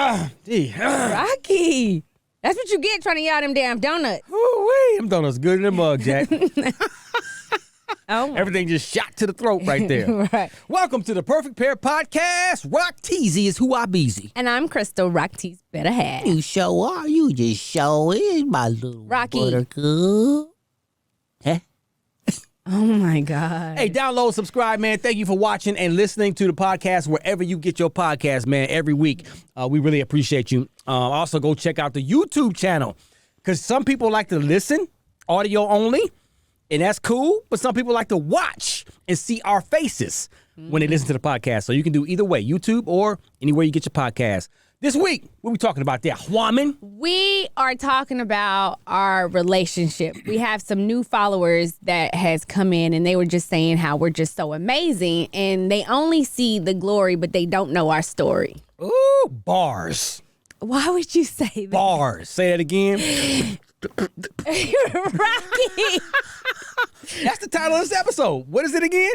Rocky. That's what you get trying to eat all them damn donuts. Ooh-wee, them donuts good in the mug, Jack. Oh, Everything just shot to the throat right there. Right. Welcome to the Perfect Pair Podcast. Rock Teasy is who I beezy. And I'm Crystal. Rock T's better half. You show are. You just show is my little Rocky. buttercup. Huh? Oh my God. Hey, download, subscribe, man. Thank you for watching and listening to the podcast wherever you get your podcast, man, every week. We really appreciate you. Also, go check out the YouTube channel because some people like to listen, audio only, and that's cool. But some people like to watch and see our faces when they listen to the podcast. So you can do either way, YouTube or anywhere you get your podcast. This week, what are we talking about there, Huaman? We are talking about our relationship. We have some new followers that has come in and they were just saying how we're just so amazing and they only see the glory, but they don't know our story. Ooh, bars. Why would you say that? Bars. Say that again. Rocky. That's the title of this episode. What is it again?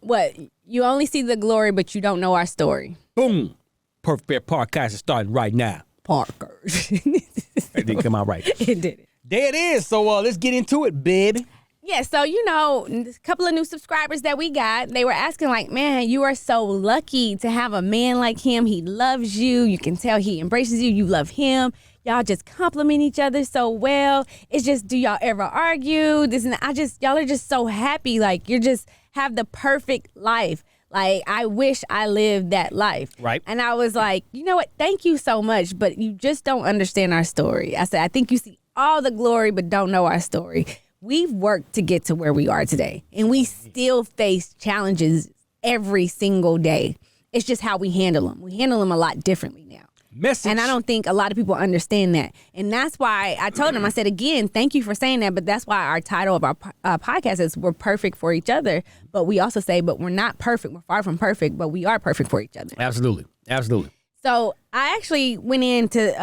What? You only see the glory, but you don't know our story. Boom. Perfect Pair Podcast is starting right now. Parker. It didn't come out right. It did. There it is. So let's get into it, baby. Yeah, so, a couple of new subscribers that we got, they were asking like, man, you are so lucky to have a man like him. He loves you. You can tell he embraces you. You love him. Y'all just compliment each other so well. It's just, do y'all ever argue? Y'all are just so happy. Like, you just have the perfect life. Like, I wish I lived that life. Right. And I was like, you know what? Thank you so much, but you just don't understand our story. I said, I think you see all the glory, but don't know our story. We've worked to get to where we are today, and we still face challenges every single day. It's just how we handle them. We handle them a lot differently now. Message. And I don't think a lot of people understand that. And that's why I told him, I said, again, thank you for saying that. But that's why our title of our podcast is We're Perfect for Each Other. But we also say, but we're not perfect. We're far from perfect, but we are perfect for each other. Absolutely. Absolutely. So I actually went in to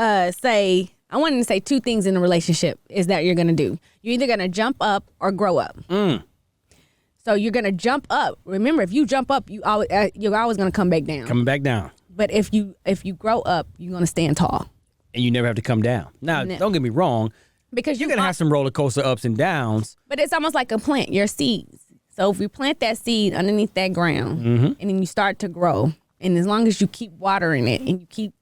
I wanted to say two things in a relationship is that you're going to do. You're either going to jump up or grow up. So you're going to jump up. Remember, if you jump up, you're always going to come back down. Coming back down. But if you grow up, you're going to stand tall. And you never have to come down. Now, don't get me wrong. Because You're going to have some roller coaster ups and downs. But it's almost like a plant, your seeds. So if you plant that seed underneath that ground and then you start to grow, and as long as you keep watering it and you keep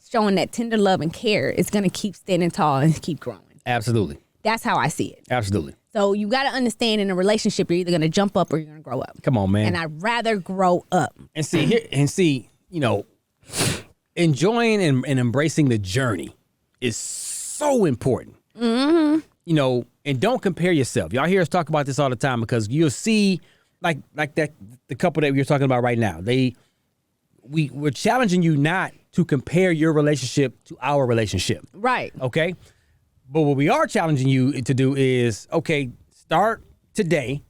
showing that tender love and care, it's going to keep standing tall and keep growing. Absolutely. That's how I see it. Absolutely. So you got to understand in a relationship, you're either going to jump up or you're going to grow up. Come on, man. And I'd rather grow up. And see, enjoying and embracing the journey is so important. And don't compare yourself. Y'all hear us talk about this all the time because you'll see like that the couple that we're talking about right now. We're challenging you not to compare your relationship to our relationship. Right. Okay? But what we are challenging you to do is, start today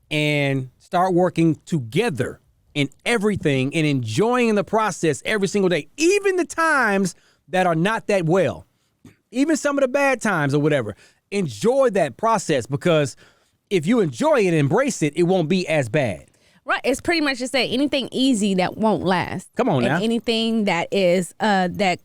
and start working together in everything and enjoying the process every single day, even the times that are not that well, even some of the bad times or whatever. Enjoy that process because if you enjoy it and embrace it, it won't be as bad. Right. It's pretty much just say anything easy that won't last. Come on now. And anything that is, what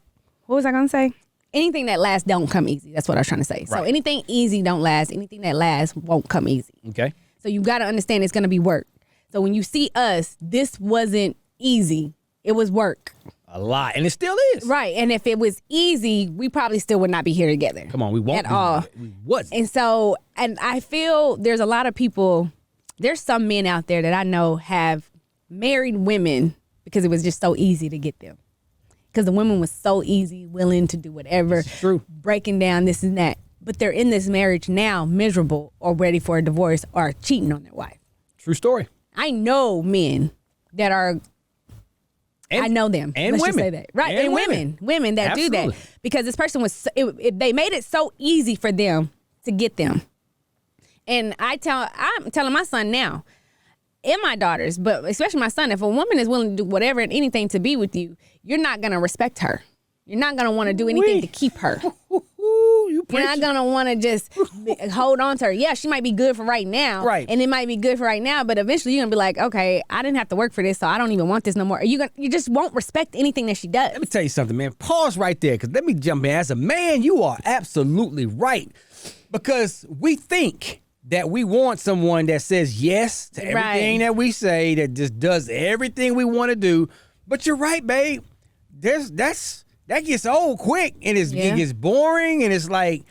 was I going to say? Anything that lasts don't come easy. That's what I was trying to say. Right. So anything easy don't last. Anything that lasts won't come easy. Okay. So you got to understand it's going to be work. So when you see us, this wasn't easy. It was work. A lot. And it still is. Right. And if it was easy, we probably still would not be here together. Come on. We won't at all. We wasn't. And so, and I feel there's a lot of people, there's some men out there that I know have married women because it was just so easy to get them. Because the women was so easy, willing to do whatever. It's true. Breaking down this and that. But they're in this marriage now, miserable or ready for a divorce or cheating on their wife. True story. I know men that are, I know them. And Let's women. just say that. Right. And women that Absolutely. do that. Because this person was, they made it so easy for them to get them. And I'm telling my son now, and my daughters, but especially my son, if a woman is willing to do whatever and anything to be with you, you're not going to respect her. You're not going to want to do anything to keep her. You You're not gonna want to just hold on to her. Yeah, she might be good for right now, Right. And it might be good for right now, but eventually you're gonna be like, okay, I didn't have to work for this, so I don't even want this no more. You just won't respect anything that she does. Let me tell you something, man. Pause right there, because let me jump in. As a man, you are absolutely right. Because we think that we want someone that says yes to everything that we say, that just does everything we want to do. But you're right, babe. That gets old quick, and it gets boring, and it's like,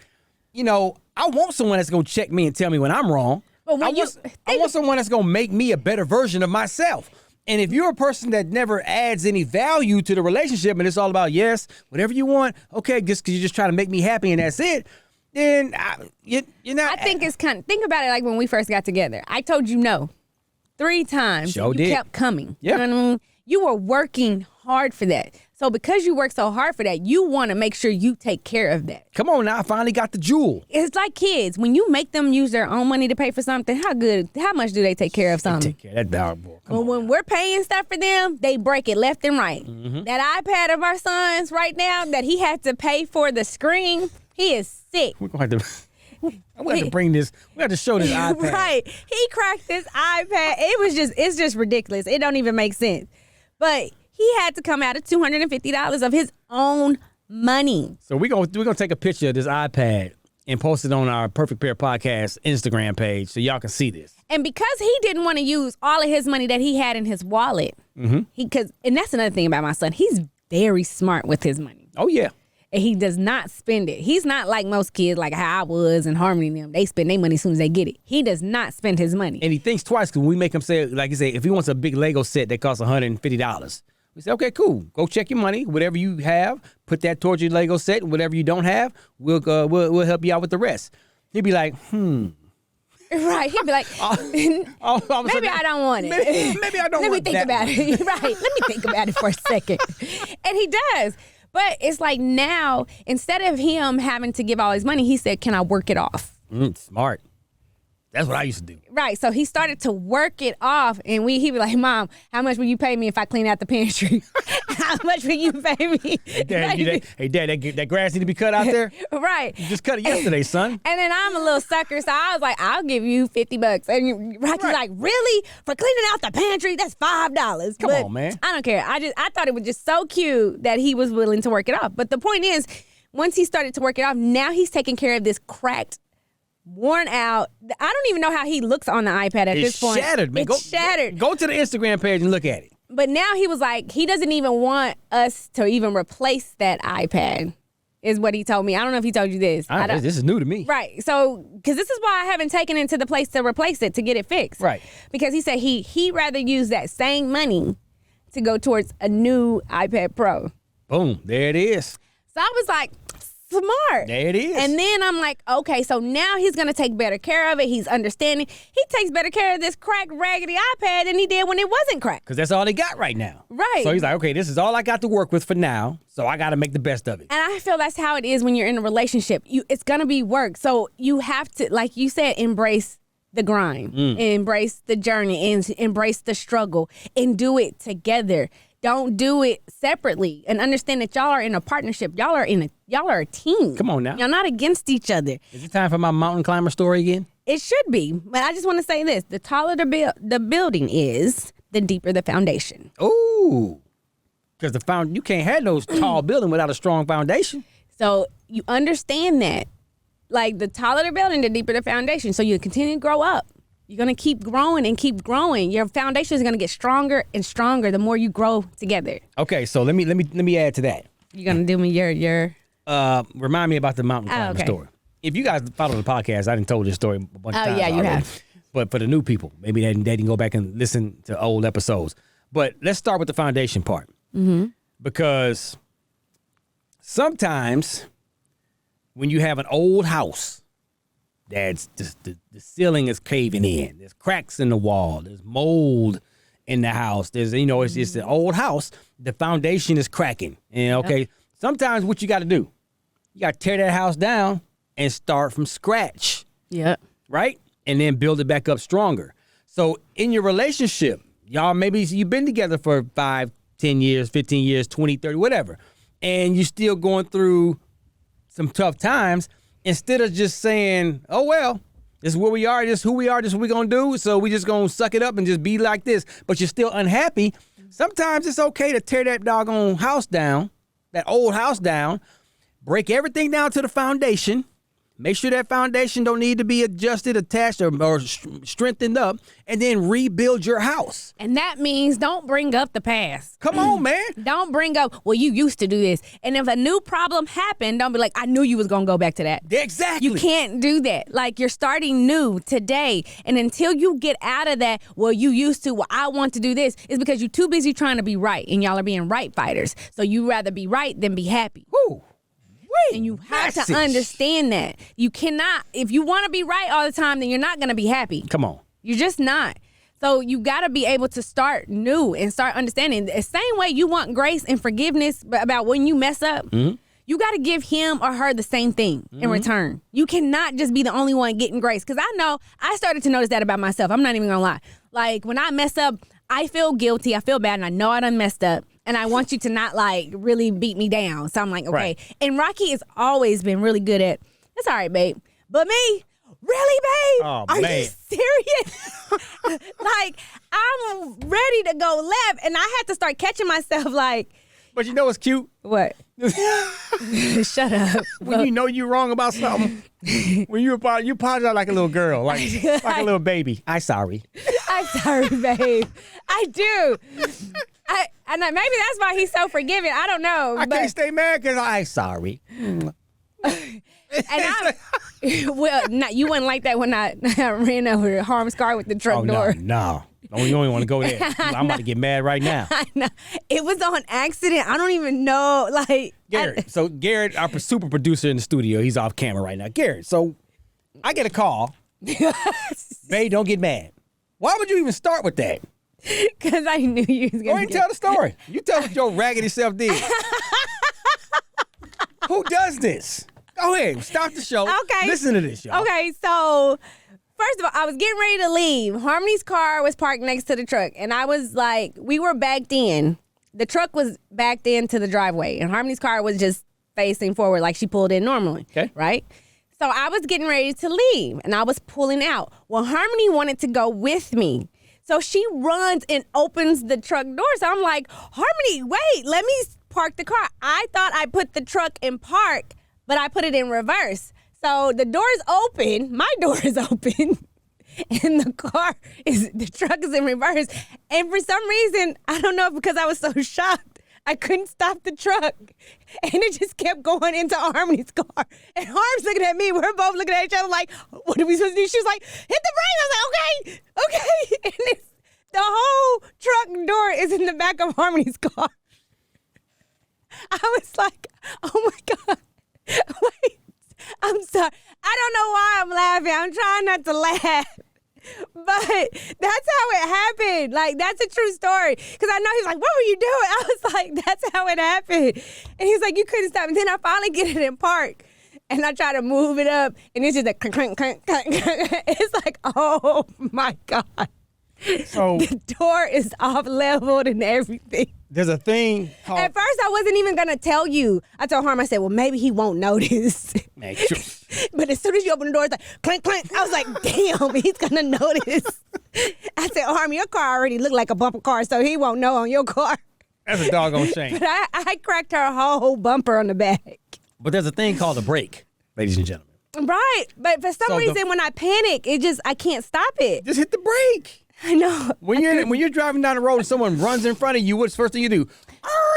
I want someone that's going to check me and tell me when I'm wrong. But I want someone that's going to make me a better version of myself. And if you're a person that never adds any value to the relationship, and it's all about, yes, whatever you want, okay, just because you're just trying to make me happy and that's it, then you're not. I think it's think about it like when we first got together. I told you no 3 times. Sure you did. kept coming. Yeah. You know what I mean? You were working hard for that. So because you work so hard for that, you want to make sure you take care of that. Come on now, I finally got the jewel. It's like kids. When you make them use their own money to pay for something, how much do they take care of something? Take care of that dog, boy. Come on. When we're paying stuff for them, they break it left and right. Mm-hmm. That iPad of our son's right now that he had to pay for the screen, he is sick. We're going to have to bring this. We have to show this iPad. Right. He cracked this iPad. It's just ridiculous. It don't even make sense. But he had to come out of $250 of his own money. So we're gonna take a picture of this iPad and post it on our Perfect Pair Podcast Instagram page so y'all can see this. And because he didn't want to use all of his money that he had in his wallet, and that's another thing about my son. He's very smart with his money. Oh yeah. And he does not spend it. He's not like most kids, like how I was and Harmony and them. They spend their money as soon as they get it. He does not spend his money. And he thinks twice, because we make him say, like you say, if he wants a big Lego set that costs $150, we say, okay, cool. Go check your money. Whatever you have, put that towards your Lego set. Whatever you don't have, we'll help you out with the rest. He'd be like, Right. He'd be like, maybe I don't want it. Maybe I don't Let me want think that. about it. Right. Let me think about it for a second. And he does. But it's like now, instead of him having to give all his money, he said, can I work it off? Smart. That's what I used to do. Right. So he started to work it off. And he'd be like, Mom, how much will you pay me if I clean out the pantry? How much will you pay me? Hey, Dad, that grass need to be cut out there? Right. You just cut it yesterday, son. And then I'm a little sucker, so I was like, I'll give you $50. And Rocky's like, really? For cleaning out the pantry? That's $5. Come on, man. I don't care. I thought it was just so cute that he was willing to work it off. But the point is, once he started to work it off, now he's taking care of this cracked, worn out. I don't even know how he looks on the iPad at this point. It's shattered, man. It's shattered. Go to the Instagram page and look at it. But now he was like, he doesn't even want us to even replace that iPad, is what he told me. I don't know if he told you this. This is new to me. Right. So, because this is why I haven't taken it to the place to replace it, to get it fixed. Right. Because he said he'd rather use that same money to go towards a new iPad Pro. Boom. There it is. So I was like, smart. There it is. And then I'm like, okay, so now he's going to take better care of it. He's understanding. He takes better care of this cracked, raggedy iPad than he did when it wasn't cracked. Because that's all they got right now. Right. So he's like, okay, this is all I got to work with for now, so I got to make the best of it. And I feel that's how it is when you're in a relationship. It's going to be work. So you have to, like you said, embrace the grind, embrace the journey, and embrace the struggle, and do it together. Don't do it separately, and understand that y'all are in a partnership. Y'all are a team. Come on now. Y'all not against each other. Is it time for my mountain climber story again? It should be, but I just want to say this: the taller the building is, the deeper the foundation. Ooh, because you can't have those tall building without a strong foundation. So you understand that, like the taller the building, the deeper the foundation. So you continue to grow up. You're going to keep growing and keep growing. Your foundation is going to get stronger and stronger the more you grow together. Okay, so let me add to that. You're going to do me your Remind me about the mountain climber story. If you guys follow the podcast, I done told this story a bunch of times. Oh, yeah, you already. have. But for the new people, maybe they can go back and listen to old episodes. But let's start with the foundation part. Mm-hmm. Because sometimes when you have an old house, that's just the ceiling is caving in. There's cracks in the wall. There's mold in the house. There's, it's an old house. The foundation is cracking. And sometimes what you got to do, you got to tear that house down and start from scratch. Yeah. Right? And then build it back up stronger. So in your relationship, y'all, maybe you've been together for 5, 10 years, 15 years, 20, 30, whatever. And you're still going through some tough times. instead of just saying, oh, well, this is where we are, this is who we are, this is what we're going to do, so we just going to suck it up and just be like this, but you're still unhappy, sometimes it's okay to tear that doggone house down, that old house down, break everything down to the foundation, make sure that foundation don't need to be adjusted, attached, or strengthened up, and then rebuild your house. And that means don't bring up the past. Come on, man. Don't bring up, well, you used to do this. And if a new problem happened, don't be like, I knew you was going to go back to that. Exactly. You can't do that. Like, you're starting new today. And until you get out of that, well, you used to, well, I want to do this, it's because you're too busy trying to be right. And y'all are being right fighters. So you rather be right than be happy. Woo. And you have to understand that. You cannot, if you want to be right all the time, then you're not going to be happy. Come on. You're just not. So you got to be able to start new and start understanding. The same way you want grace and forgiveness about when you mess up, you got to give him or her the same thing in return. You cannot just be the only one getting grace. Because I know I started to notice that about myself. I'm not even going to lie. Like, when I mess up, I feel guilty. I feel bad. And I know I done messed up. And I want you to not, like, really beat me down. So I'm like, okay. Right. And Rocky has always been really good at, it's all right, babe. But me, really, babe? Oh, Are man. you serious? Like, I'm ready to go left. And I had to start catching myself like, But you know what's cute? what? Shut up. When you know you're wrong about something, when you apologize like a little girl, like a little baby. I'm sorry. I'm sorry, babe. I do. Maybe that's why he's so forgiving. I don't know. I can't stay mad because I'm sorry. And well, you wouldn't like that when I ran over Harm's car with the truck door. No. You don't want to go there. I'm about to get mad right now. I know. It was on accident. I don't even know. Like, Garrett. So Garrett, our super producer in the studio, he's off camera right now. Garrett, so I get a call. Babe, don't get mad. Why would you even start with that? Because I knew you was Go going ahead and tell the story. You tell what your raggedy self did. Who does this? Go ahead. Stop the show. Okay. Listen to this, y'all. Okay, so first of all, I was getting ready to leave. Harmony's car was parked next to the truck. And I was like, we were backed in. The truck was backed into the driveway. And Harmony's car was just facing forward like she pulled in normally. Okay. Right? So I was getting ready to leave. And I was pulling out. Well, Harmony wanted to go with me. So she runs and opens the truck door. So I'm like, Harmony, wait, let me park the car. I thought I put the truck in park, but I put it in reverse. So the door's open, my door is open, and the truck is in reverse. And for some reason, I don't know, because I was so shocked, I couldn't stop the truck. And it just kept going into Harmony's car. And Harm's looking at me. We're both looking at each other like, what are we supposed to do? She was like, hit the brake. I was like, okay. And the whole truck door is in the back of Harmony's car. I was like, oh my God. Wait, I'm sorry. I don't know why I'm laughing. I'm trying not to laugh. But that's how it happened. Like, that's a true story. Because I know he's like, what were you doing? I was like, that's how it happened. And he's like, you couldn't stop. And then I finally get it in park. And I try to move it up. And it's just like, clunk, clunk, clunk, clunk. It's like, oh my God. So the door is off leveled and everything. there's a thing called... At first, I wasn't even going to tell you. I told Harm, I said, well, maybe he won't notice. Man, sure. But as soon as you open the door, it's like, clink, clink. I was like, damn, he's going to notice. I said, Harm, your car already looked like a bumper car, so he won't know on your car. That's a doggone shame. But I cracked her whole bumper on the back. But there's a thing called a brake, ladies and gentlemen. Right. But for some reason, when I panic, I can't stop it. Just hit the brake. I know. When you're driving down the road and someone runs in front of you, what's the first thing you do?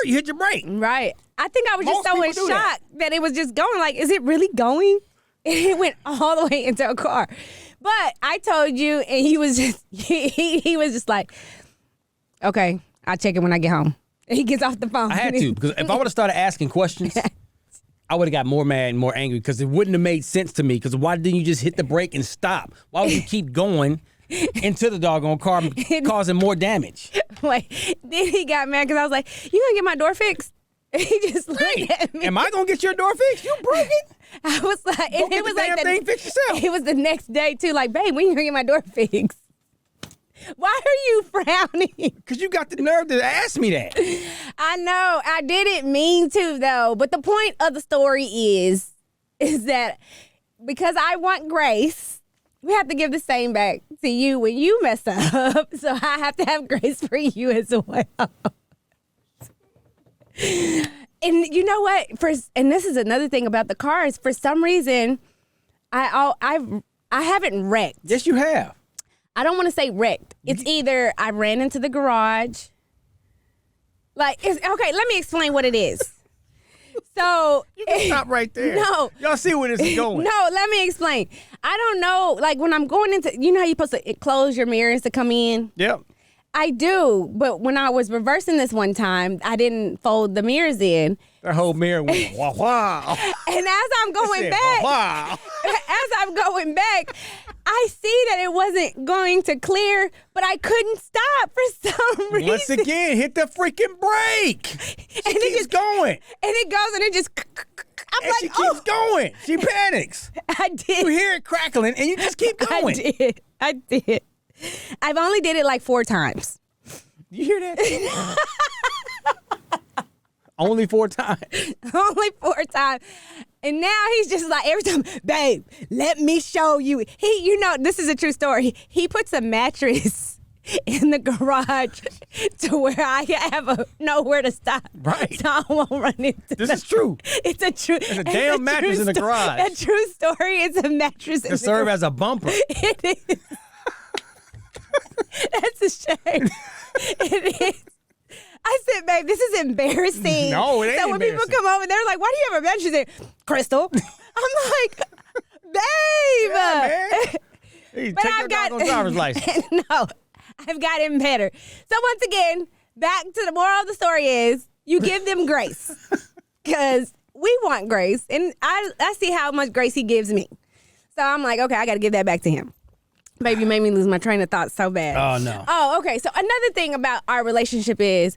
You hit your brake. Right. I think I was just Most so in people do shock that it was just going. Like, is it really going? And it went all the way into a car. But I told you, and he was just he was just like, okay, I'll check it when I get home. And he gets off the phone. I had to, because if I would have started asking questions, I would have got more mad and more angry, because it wouldn't have made sense to me. Because why didn't you just hit the brake and stop? Why would you keep going into the doggone car, causing more damage? Wait, then he got mad because I was like, you gonna get my door fixed? And he just looked at me. Am I gonna get your door fixed? You broke it. I was like, Go and get it was the like damn thing fixed yourself. It was the next day too. Like, babe, when you gonna get my door fixed? Why are you frowning? Because you got the nerve to ask me that. I know. I didn't mean to, though. But the point of the story is that because I want grace, we have to give the same back to you when you mess up. So I have to have grace for you as well. And you know what? And this is another thing about the cars. For some reason, I haven't wrecked. Yes, you have. I don't want to say wrecked. It's either I ran into the garage. Okay, let me explain what it is. So You can stop right there. No. Y'all see where this is going. No, let me explain. I don't know, like when I'm going into, you know how you're supposed to close your mirrors to come in? Yep. I do, but when I was reversing this one time, I didn't fold the mirrors in. That whole mirror went wah wah. And as I'm going back, Wah. I see that it wasn't going to clear, but I couldn't stop for some reason. Once again, hit the freaking brake. She keeps going. And it goes and it just, I'm And like, she keeps going. She panics. I did. You hear it crackling, and you just keep going. I did. I've only did it like 4 times. You hear that? Only 4 times. Only 4 times. And now he's just like, every time, babe, let me show you. This is a true story. He puts a mattress in the garage to where I have nowhere to stop. Right. So I won't run into This is true. It's a true. There's a damn mattress in the garage. A true story. It's a mattress in To the serve garage. as a bumper. It is. That's a shame. It is. I said, babe, this is embarrassing. No, it ain't So when people embarrassing. come over, they're like, why do you have a mattress there? Crystal. I'm like, babe. Yeah, man. Hey, But take I've your got doggone driver's license. No, I've gotten better. So once again, back to the moral of the story is you give them grace because we want grace, and I see how much grace he gives me. So I'm like, okay, I got to give that back to him. Baby, you made me lose my train of thought so bad. Oh, no. Oh, okay. So another thing about our relationship is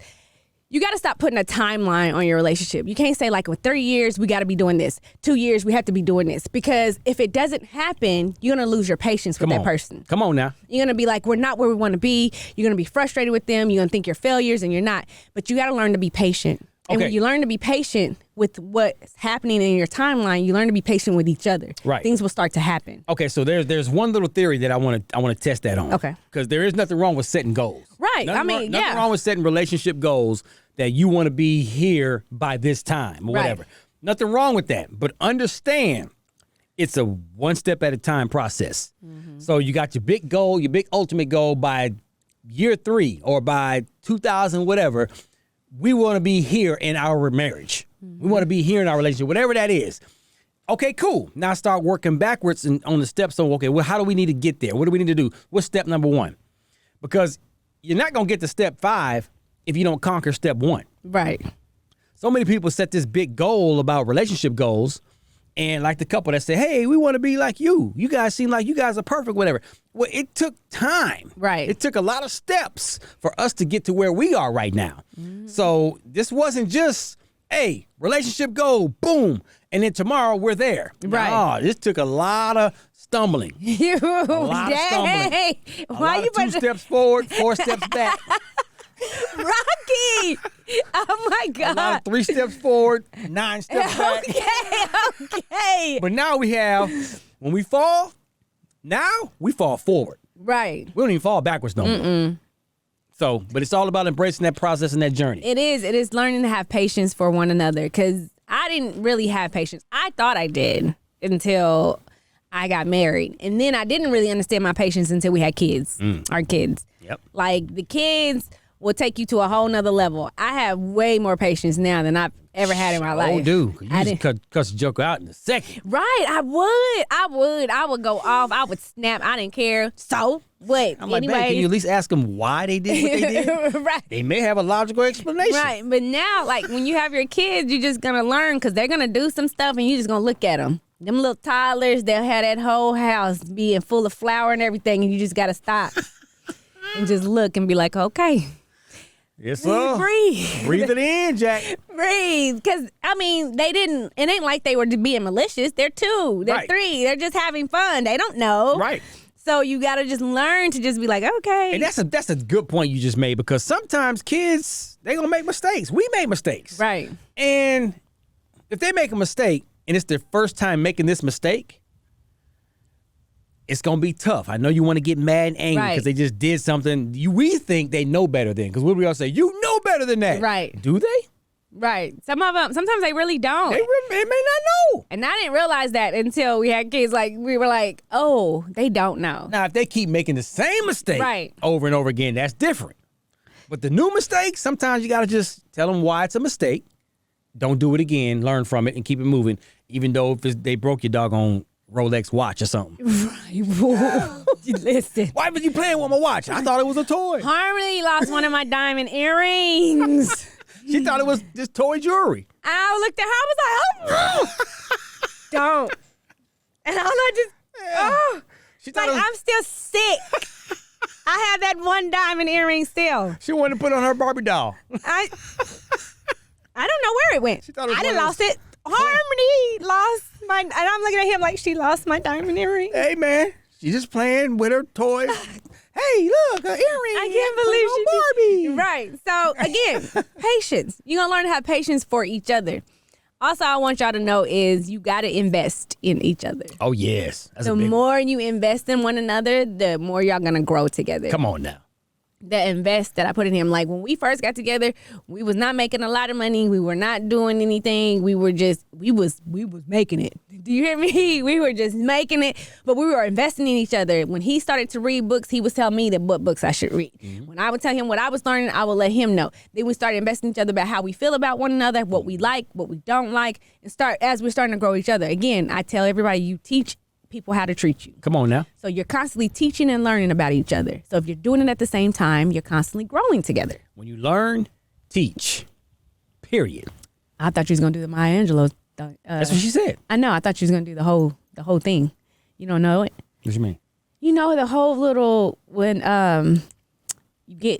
you got to stop putting a timeline on your relationship. You can't say like, with 3 years, we got to be doing this. 2 years, we have to be doing this. Because if it doesn't happen, you're going to lose your patience with that person. Come on now. You're going to be like, we're not where we want to be. You're going to be frustrated with them. You're going to think you're failures, and you're not. But you got to learn to be patient. And Okay. when you learn to be patient with what's happening in your timeline, you learn to be patient with each other. Right. Things will start to happen. Okay, so there's one little theory that I want to test that on. Okay. Because there is nothing wrong with setting goals. Right. Nothing Yeah. wrong with setting relationship goals that you want to be here by this time or Right. whatever. Nothing wrong with that. But understand it's a one step at a time process. Mm-hmm. So you got your big goal, your big ultimate goal by year 3 or by 2000, whatever. We want to be here in our marriage. We want to be here in our relationship, whatever that is. Okay, cool. Now start working backwards on the steps. So, okay, well, how do we need to get there? What do we need to do? What's step number 1? Because you're not going to get to step 5 if you don't conquer step 1. Right. So many people set this big goal about relationship goals, and like the couple that say, hey, we want to be like you. You guys seem like you guys are perfect, whatever. Well, it took time. Right. It took a lot of steps for us to get to where we are right now. So this wasn't just, hey, relationship goal, boom, and then tomorrow we're there. Right. No, this took a lot of stumbling. You lot of stumbling. dang. A Why lot you of 2 put steps forward, 4 steps back. Rocky? Oh my A God. lot of 3 steps forward, 9 steps back. Okay. But now we have, when we fall, now we fall forward. Right. We don't even fall backwards no more. So, but it's all about embracing that process and that journey. It is. It is learning to have patience for one another, because I didn't really have patience. I thought I did until I got married. And then I didn't really understand my patience until we had kids, our kids. Yep. Like the kids will take you to a whole nother level. I have way more patience now than I've ever had in my life. Oh, dude. You I just cuss the joke out in a second. Right, I would go off. I would snap. I didn't care. So what? I'm like, man, can you at least ask them why they did what they did? Right. They may have a logical explanation. Right, but now, like, when you have your kids, you're just gonna learn, because they're gonna do some stuff, and you're just gonna look at them. Them little toddlers, they'll have that whole house being full of flour and everything, and you just gotta stop and just look and be like, okay, Yes, sir. breathe. Breathe it in, Jack. Breathe, because I mean, they didn't. It ain't like they were being malicious. They're 2, they're Right. 3. They're just having fun. They don't know. Right. So you gotta just learn to just be like, okay. And that's a good point you just made, because sometimes kids, they gonna make mistakes. We made mistakes. Right. And if they make a mistake and it's their first time making this mistake, it's gonna be tough. I know you want to get mad and angry because Right. they just did something we think they know better than. Because what we all say, you know better than that. Right. Do they? Right. Some of them, sometimes they really don't. They may not know. And I didn't realize that until we had kids. Like, we were like, oh, they don't know. Now, if they keep making the same mistake Right. over and over again, that's different. But the new mistakes, sometimes you got to just tell them why it's a mistake. Don't do it again. Learn from it and keep it moving, even though if they broke your doggone Rolex watch or something. Listen. Why was you playing with my watch? I thought it was a toy. Harmony lost one of my diamond earrings. She thought it was just toy jewelry. I looked at her. I was like, oh, don't. And I just, oh. She thought Like, it was, I'm still sick. I have that one diamond earring still. she wanted to put on her Barbie doll. I don't know where it went. She thought it was I done one of lost it. Harmony lost my, and I'm looking at him like she lost my diamond earring. Hey, man. She's just playing with her toys. Hey, look, an earring. I can't believe she Barbie. did. Right. So again, patience. You're gonna learn to have patience for each other. Also, I want y'all to know is you gotta invest in each other. Oh, yes. That's The a big one. more you invest in one another, the more y'all gonna grow together. Come on now. The invest that I put in him. Like when we first got together, we was not making a lot of money. We were not doing anything. We were just we was making it. Do you hear me? We were just making it, but we were investing in each other. When he started to read books, he was telling me that what books I should read. When I would tell him what I was learning, I would let him know. Then we started investing in each other about how we feel about one another, what we like, what we don't like, and as we're starting to grow each other. Again, I tell everybody you teach people how to treat you. Come on now. So you're constantly teaching and learning about each other. So if you're doing it at the same time, you're constantly growing together. When you learn, teach. Period. I thought you was gonna do the Maya Angelou. That's what she said. I know. I thought you was gonna do the whole thing. You don't know it. What you mean? You know the whole little when you give.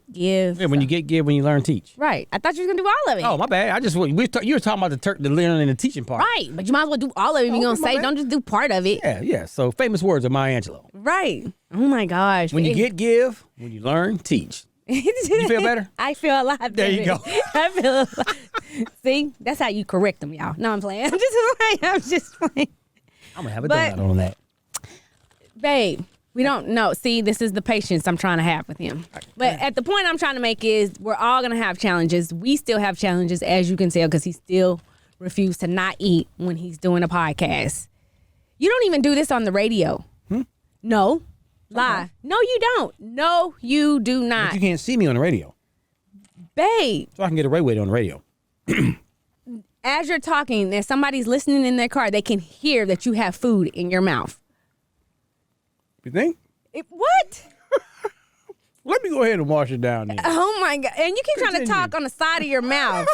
Yeah, when you give, when you learn, teach. Right. I thought you was gonna do all of it. Oh, my bad. I just you were talking about the learning and the teaching part. Right. But you might as well do all of it. If you're gonna my say, bad. don't just do part of it. Yeah. So famous words of Maya Angelou. Right. Oh my gosh. When you give, when you learn, teach. You feel better? I feel a lot better. There you go. I feel a lot. See, that's how you correct them, y'all. No, I'm playing. I'm just playing. I'm gonna have a But- donut on that. Babe, we don't know. See, this is the patience I'm trying to have with him. But at the point I'm trying to make is we're all going to have challenges. We still have challenges, as you can tell, because he still refused to not eat when he's doing a podcast. You don't even do this on the radio. No. Lie. No, you don't. No, you do But not. you can't see me on the radio, Babe, so I can get away with it on the radio. as you're talking, if somebody's listening in their car, they can hear that you have food in your mouth. You think? What? Let me go ahead and wash it down then. Oh my God. And you keep trying to Continue. talk on the side of your mouth.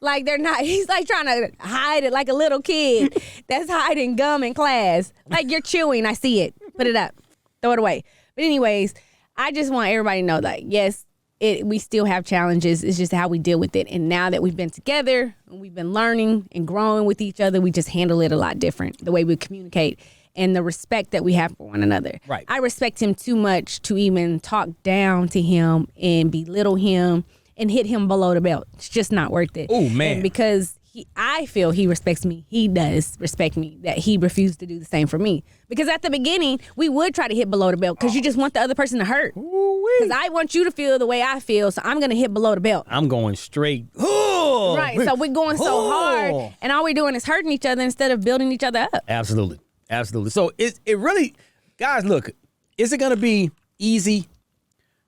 Like they're not, he's like trying to hide it like a little kid that's hiding gum in class. Like you're chewing, I see it. Put it up, throw it away. But anyways, I just want everybody to know that yes, we still have challenges. It's just how we deal with it. And now that we've been together and we've been learning and growing with each other, we just handle it a lot different. The way we communicate and the respect that we have for one another. Right. I respect him too much to even talk down to him and belittle him and hit him below the belt. It's just not worth it. Oh, man. And because I feel he respects me. He does respect me. That he refused to do the same for me. Because at the beginning, we would try to hit below the belt because you just want the other person to hurt. Because I want you to feel the way I feel, so I'm going to hit below the belt. I'm going straight. Oh, Right. So we're going so hard, and all we're doing is hurting each other instead of building each other up. Absolutely. Absolutely. So it really, guys, look, is it going to be easy?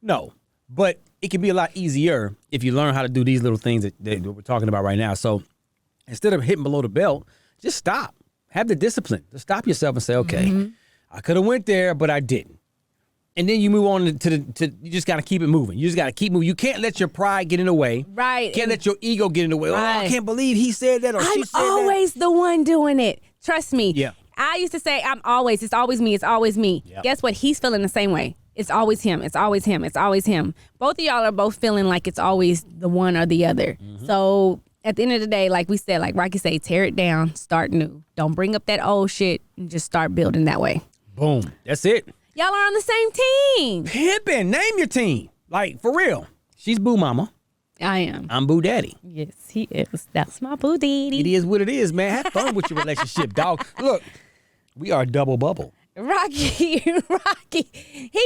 No. But it can be a lot easier if you learn how to do these little things that we're talking about right now. So instead of hitting below the belt, just stop. Have the discipline to stop yourself and say, okay, I could have went there, but I didn't. And then you move on to you just got to keep it moving. You just got to keep moving. You can't let your pride get in the way. Right. Can't let your ego get in the way. Oh, I Right. can't believe he said that or she I'm said that. always the one doing it. Trust me. Yeah. I used to say it's always me, it's always me. Yep. Guess what? He's feeling the same way. It's always him, it's always him, it's always him. Both of y'all are both feeling like it's always the one or the other. So at the end of the day, like we said, like Rocky said, tear it down, start new. Don't bring up that old shit and just start building that way. Boom. That's it. Y'all are on the same team. Pimpin'. Name your team. Like, for real. She's Boo Mama. I am. I'm Boo Daddy. Yes, he is. That's my boo daddy. It is what it is, man. Have fun with your relationship, dog. Look, we are double bubble. Rocky, he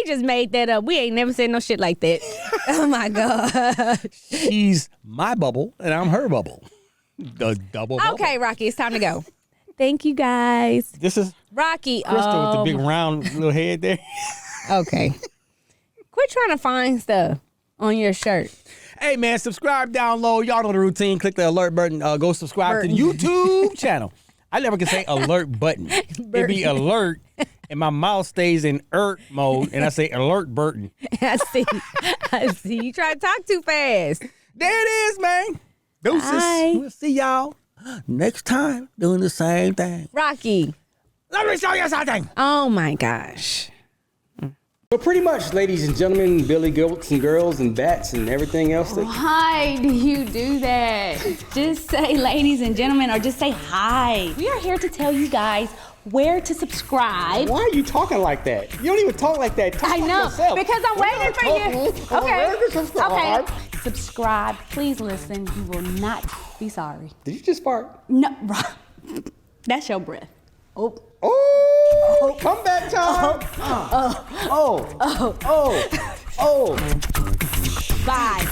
just made that up. We ain't never said no shit like that. Oh my God. She's my bubble and I'm her bubble. The double bubble. Okay, Rocky, it's time to go. Thank you guys. This is Rocky. Crystal with the big round little head there. Okay. Quit trying to find stuff on your shirt. Hey, man, subscribe, download. Y'all know the routine. Click the alert button. Go subscribe to the YouTube channel. I never can say alert button. It be alert, and my mouth stays in mode, and I say alert Burton. I see. You try to talk too fast. There it is, man. Deuces. Bye. We'll see y'all next time doing the same thing. Rocky. Let me show you something. Oh my gosh. So pretty much, ladies and gentlemen, billy goats and girls and bats and everything else. Why do you do that? Just say ladies and gentlemen or just say hi. We are here to tell you guys where to subscribe. Why are you talking like that? You don't even talk like that. Talk I like know, yourself. because I'm waiting for you. Okay. Subscribe. Okay. Subscribe. Please listen. You will not be sorry. Did you just fart? No, that's your breath. Oh. Oh, comeback time. Bye.